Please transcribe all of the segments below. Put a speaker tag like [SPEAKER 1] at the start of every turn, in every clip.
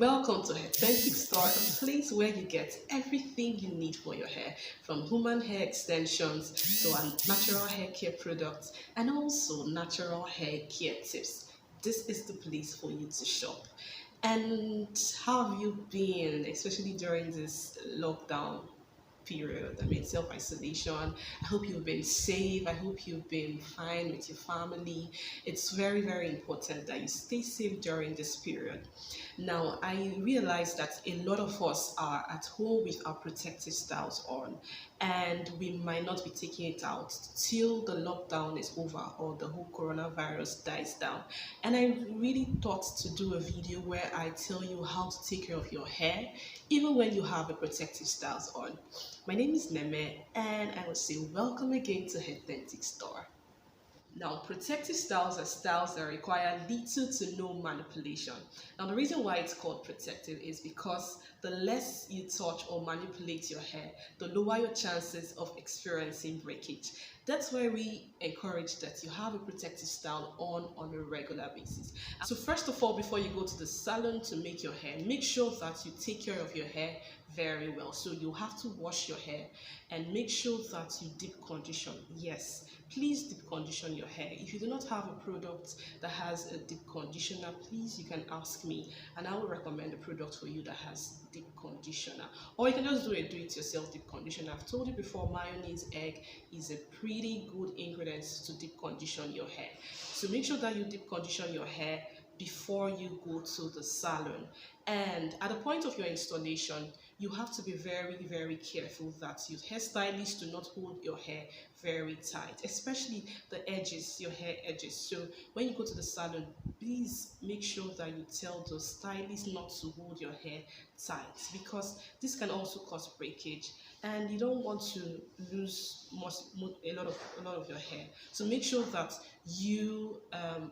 [SPEAKER 1] Welcome to Authentic Store, a place where you get everything you need for your hair, from human hair extensions to natural hair care products and also natural hair care tips. This is the place for you to shop. And how have you been, especially during this lockdown period? I mean, self isolation. I hope you've been safe. I hope you've been fine with your family. It's very, very important that you stay safe during this period. Now, I realize that a lot of us are at home with our protective styles on, and we might not be taking it out till the lockdown is over or the whole coronavirus dies down. And I really thought to do a video where I tell you how to take care of your hair, even when you have a protective styles on. My name is Neme, and I will say welcome again to Authentic Store. Now, protective styles are styles that require little to no manipulation. Now, the reason why it's called protective is because the less you touch or manipulate your hair, the lower your chances of experiencing breakage. That's why we encourage that you have a protective style on a regular basis. So first of all, before you go to the salon to make your hair, make sure that you take care of your hair very well. So you have to wash your hair and make sure that you deep condition. Yes, please deep condition your hair. If you do not have a product that has a deep conditioner, please you can ask me and I will recommend a product for you that has deep conditioner. Or you can just do a do-it-yourself deep conditioner. I've told you before, mayonnaise egg is a pretty good ingredient to deep condition your hair. So make sure that you deep condition your hair before you go to the salon. And at the point of your installation, you have to be very, very careful that your hairstylist do not hold your hair very tight, especially the edges, your hair edges. So when you go to the salon, please make sure that you tell the stylist not to hold your hair tight, because this can also cause breakage and you don't want to lose a lot of your hair. So make sure that you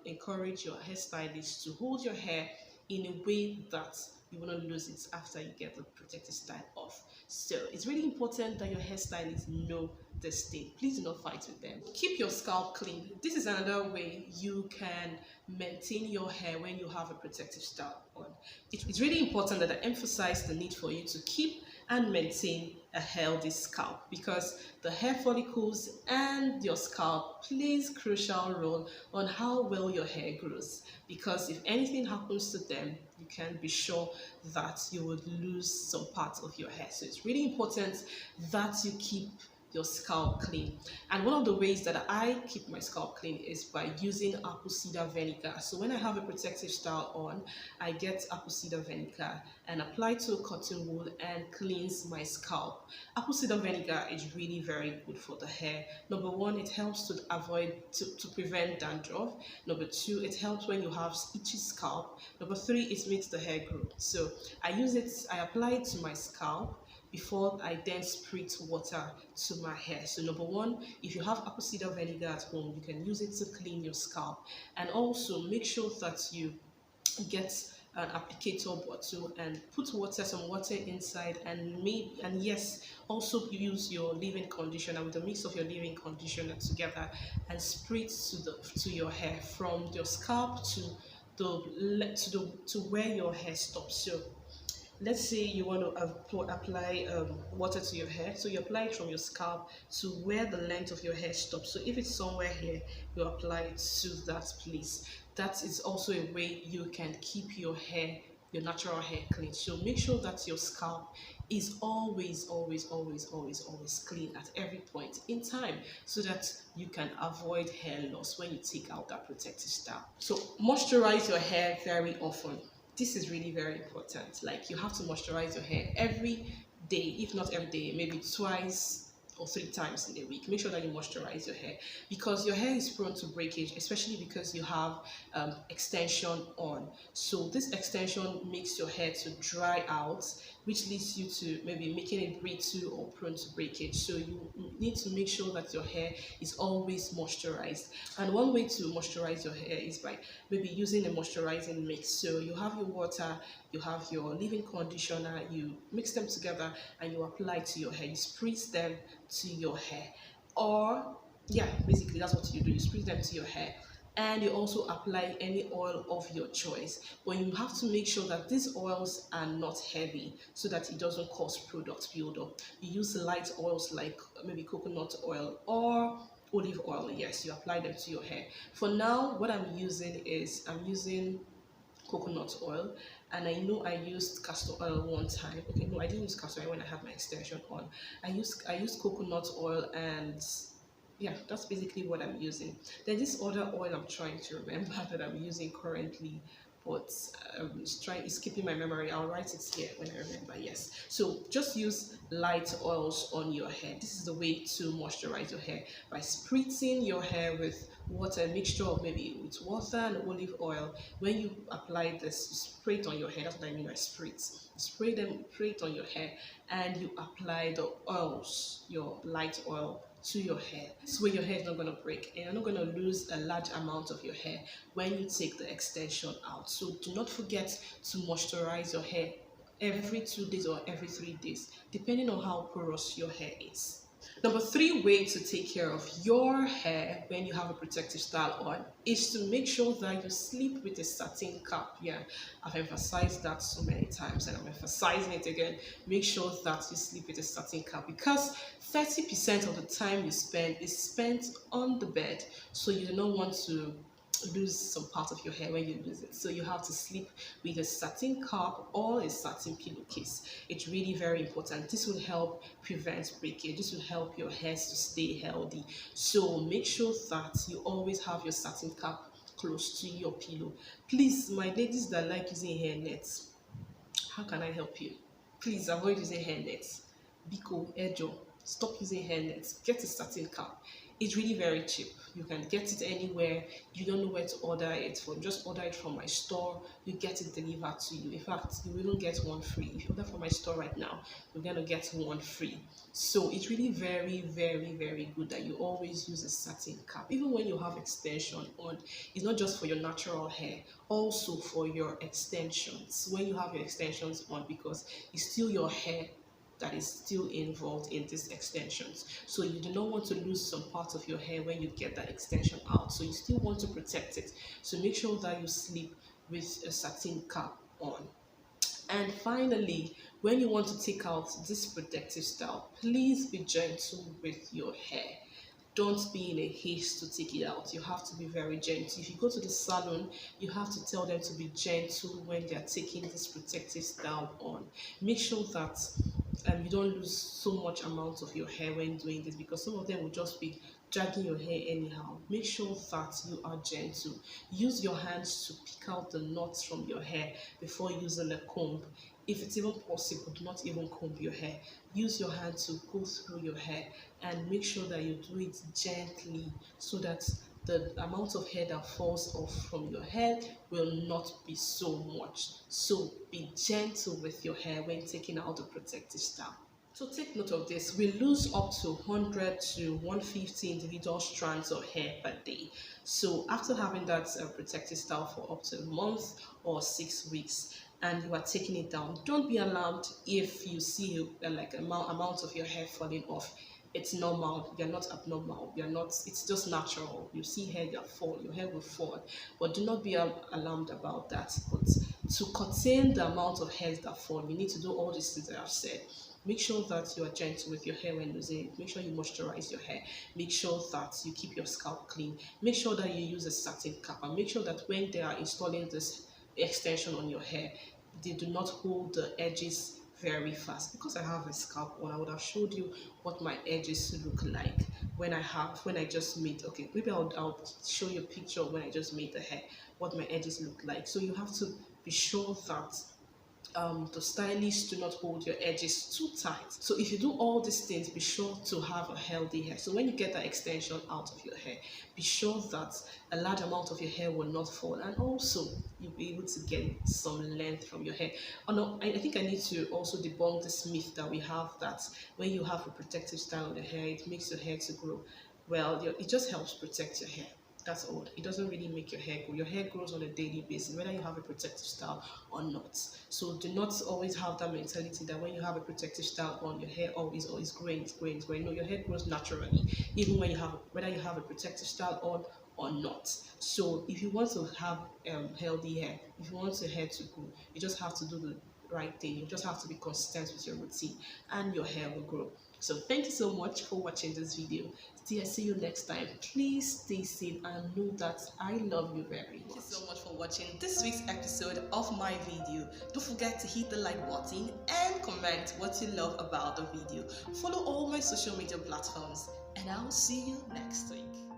[SPEAKER 1] encourage your hairstylist to hold your hair in a way that you will not lose it after you get the protective style off. So it's really important that your hairstylists know this thing. Please do not fight with them. Keep your scalp clean. This is another way you can maintain your hair when you have a protective style on. It's really important that I emphasize the need for you to keep and maintain a healthy scalp, because the hair follicles and your scalp plays crucial role on how well your hair grows, because if anything happens to them, you can be sure that you would lose some parts of your hair. So it's really important that you keep your scalp clean. And one of the ways that I keep my scalp clean is by using apple cider vinegar. So when I have a protective style on, I get apple cider vinegar and apply to a cotton wool and cleanse my scalp. Apple cider vinegar is really very good for the hair. Number one, it helps to prevent dandruff. Number two, it helps when you have itchy scalp. Number three, it makes the hair grow. So I apply it to my scalp before I then spritz water to my hair. So number one, if you have apple cider vinegar at home, you can use it to clean your scalp. And also make sure that you get an applicator bottle and put some water inside, and yes, also use your leave-in conditioner with a mix of your leave-in conditioner together and spritz to your hair from your scalp to where your hair stops. So let's say you want to apply water to your hair, so you apply it from your scalp to where the length of your hair stops. So if it's somewhere here, you apply it to that place. That is also a way you can keep your natural hair clean. So make sure that your scalp is always clean at every point in time, so that you can avoid hair loss when you take out that protective style. So moisturize your hair very often. This is really very important. Like, you have to moisturize your hair every day, if not every day, maybe twice or 3 times in a week. Make sure that you moisturize your hair, because your hair is prone to breakage, especially because you have extension on. So this extension makes your hair to dry out, which leads you to maybe making it brittle or prone to breakage. So you need to make sure that your hair is always moisturized. And one way to moisturize your hair is by maybe using a moisturizing mix. So you have your water, you have your leave-in conditioner, you mix them together and you apply to your hair. You spritz them to your hair, or yeah, basically that's what you do. You spritz them to your hair, and you also apply any oil of your choice. But you have to make sure that these oils are not heavy so that it doesn't cause product buildup. You use light oils like maybe coconut oil or olive oil. Yes, you apply them to your hair. For now, what I'm using is I'm using coconut oil, and I know I used castor oil one time. Okay, no, I didn't use castor oil when I had my extension on. I used coconut oil, and yeah, that's basically what I'm using. There's this other oil I'm trying to remember that I'm using currently, but it's skipping my memory. I'll write it here when I remember. Yes, so just use light oils on your hair. This is the way to moisturize your hair by spritzing your hair with water, a mixture of maybe with water and olive oil. When you apply this, you spray it on your hair. That's what I mean by spritz. Spray it on your hair, and you apply the oils, your light oil, to your hair, so your hair is not going to break and you're not going to lose a large amount of your hair when you take the extension out. So do not forget to moisturize your hair every 2 days or every 3 days, depending on how porous your hair is. Number three way to take care of your hair when you have a protective style on is to make sure that you sleep with a satin cap. Yeah, I've emphasized that so many times and I'm emphasizing it again. Make sure that you sleep with a satin cap, because 30% of the time you spend is spent on the bed. So you do not want to lose some part of your hair when you lose it. So you have to sleep with a satin cap or a satin pillowcase. It's really very important. This will help prevent breakage. This will help your hairs to stay healthy. So make sure that you always have your satin cap close to your pillow. Please, my ladies that like using hair nets, how can I help you? Please avoid using hair nets. Biko, Ejo, stop using hair nets. Get a satin cap. It's really very cheap. You can get it anywhere. You don't know where to order it from. Just order it from my store. You get it delivered to you. In fact, you will even get one free. If you order from my store right now, you're going to get one free. So it's really very, very, very good that you always use a satin cap. Even when you have extension on, it's not just for your natural hair, also for your extensions. When you have your extensions on, because it's still your hair that is still involved in these extensions. So you do not want to lose some part of your hair when you get that extension out. So you still want to protect it. So make sure that you sleep with a satin cap on. And finally, when you want to take out this protective style, please be gentle with your hair. Don't be in a haste to take it out. You have to be very gentle. If you go to the salon, you have to tell them to be gentle when they are taking this protective style on. Make sure that you don't lose so much amount of your hair when doing this, because some of them will just be dragging your hair anyhow. Make sure that you are gentle. Use your hands to pick out the knots from your hair before using a comb. If it's even possible, do not even comb your hair. Use your hand to go through your hair, and make sure that you do it gently so that the amount of hair that falls off from your head will not be so much. So be gentle with your hair when taking out the protective style. So take note of this. We lose up to 100 to 150 individual strands of hair per day. So after having that protective style for up to a month or 6 weeks, and you are taking it down, don't be alarmed if you see like amount of your hair falling off. It's normal. You're not abnormal. You're not. It's just natural. You see hair that fall. Your hair will fall, but do not be alarmed about that. But to contain the amount of hairs that fall, you need to do all these things that I've said. Make sure that you are gentle with your hair when losing it. Make sure you moisturize your hair. Make sure that you keep your scalp clean. Make sure that you use a satin cap, and make sure that when they are installing this extension on your hair, they do not hold the edges very fast. Because I have a scalp on, I would have showed you what my edges look like when I just made, okay, maybe I'll show you a picture of when I just made the hair, what my edges look like. So you have to be sure that the stylists do not hold your edges too tight. So if you do all these things, be sure to have a healthy hair. So when you get that extension out of your hair, be sure that a large amount of your hair will not fall, and also you'll be able to get some length from your hair. Oh no, I think I need to also debunk this myth that we have, that when you have a protective style on your hair, it makes your hair to grow. Well, it just helps protect your hair. That's all. It doesn't really make your hair grow. Your hair grows on a daily basis, whether you have a protective style or not. So do not always have that mentality that when you have a protective style on, your hair always growing, it's growing, it's growing. No, your hair grows naturally, even when whether you have a protective style on or not. So if you want to have healthy hair, if you want your hair to grow, you just have to do the right thing. You just have to be consistent with your routine and your hair will grow. So thank you so much for watching this video. See you next time. Please stay safe and know that I love you very much. Thank you so much for watching this week's episode of my video. Don't forget to hit the like button and comment what you love about the video. Follow all my social media platforms and I'll see you next week.